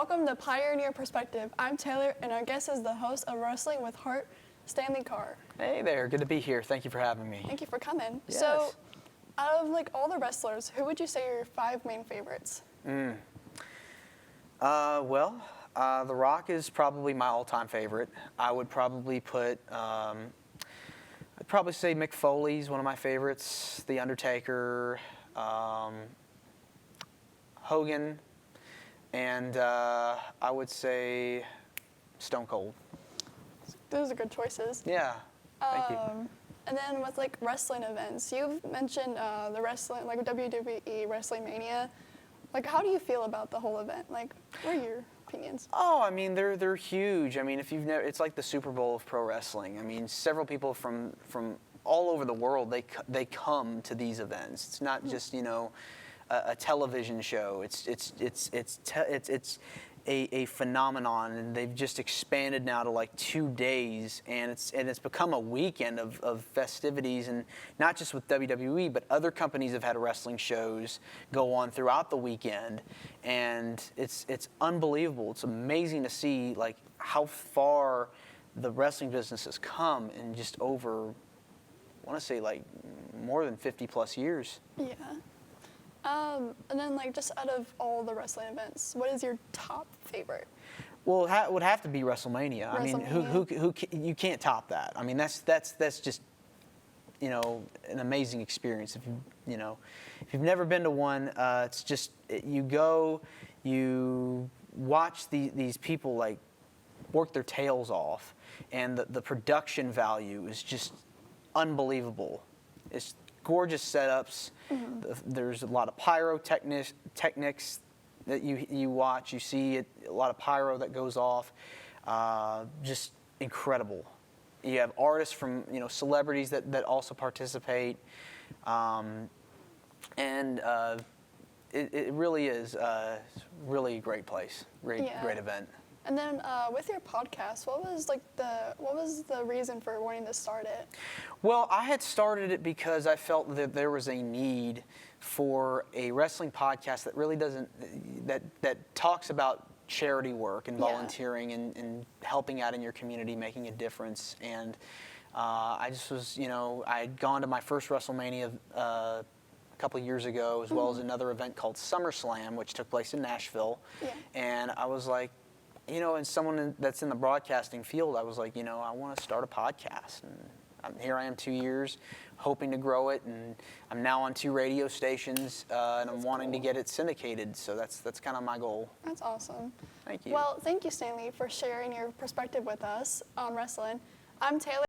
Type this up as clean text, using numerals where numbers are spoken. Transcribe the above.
welcome to Pioneer Perspective. I'm Taylor, and our guest is the host of Wrestling with Heart, Stanley Karr. Hey there, good to be here. Thank you for having me. Thank you for coming. Yes. So, out of all the wrestlers, who would you say are your 5 main favorites? The Rock is probably my all-time favorite. I would probably put, I'd probably say Mick Foley's one of my favorites. The Undertaker, Hogan, and I would say Stone Cold. Those are good choices. Yeah, thank you. And then with wrestling events, you've mentioned the wrestling, WWE Wrestling Mania. How do you feel about the whole event? What are your opinions? Oh, I mean, they're huge. I mean, if you've never, it's like the Super Bowl of pro wrestling. I mean, several people from all over the world, they come to these events. It's not just a television show. It's a phenomenon, and they've just expanded now to 2 days, and it's become a weekend of festivities, and not just with WWE, but other companies have had wrestling shows go on throughout the weekend, and it's unbelievable. It's amazing to see how far the wrestling business has come in just over, I want to say more than 50 plus years. Yeah. And then just out of all the wrestling events, what is your top favorite? Well, it would have to be WrestleMania. I mean, who you can't top that. I mean, that's just an amazing experience. If you've never been to one, it's just you go, you watch these people work their tails off, and the production value is just unbelievable. It's gorgeous setups. Mm-hmm. There's a lot of pyrotechnics that you watch. You see a lot of pyro that goes off. Just incredible. You have artists from celebrities that also participate, and it really is really a great place. Great event. And then with your podcast, what was the reason for wanting to start it? Well, I had started it because I felt that there was a need for a wrestling podcast that really that talks about charity work and volunteering and helping out in your community, making a difference. And I just was, I had gone to my first WrestleMania a couple of years ago, as well as another event called SummerSlam, which took place in Nashville. Yeah. And I was like, and someone that's in the broadcasting field, I was like, I want to start a podcast. And here I am 2 years, hoping to grow it, and I'm now on 2 radio stations, and I'm wanting to get it syndicated. So that's kind of my goal. That's awesome. Thank you. Well, thank you, Stanley, for sharing your perspective with us on wrestling. I'm Taylor.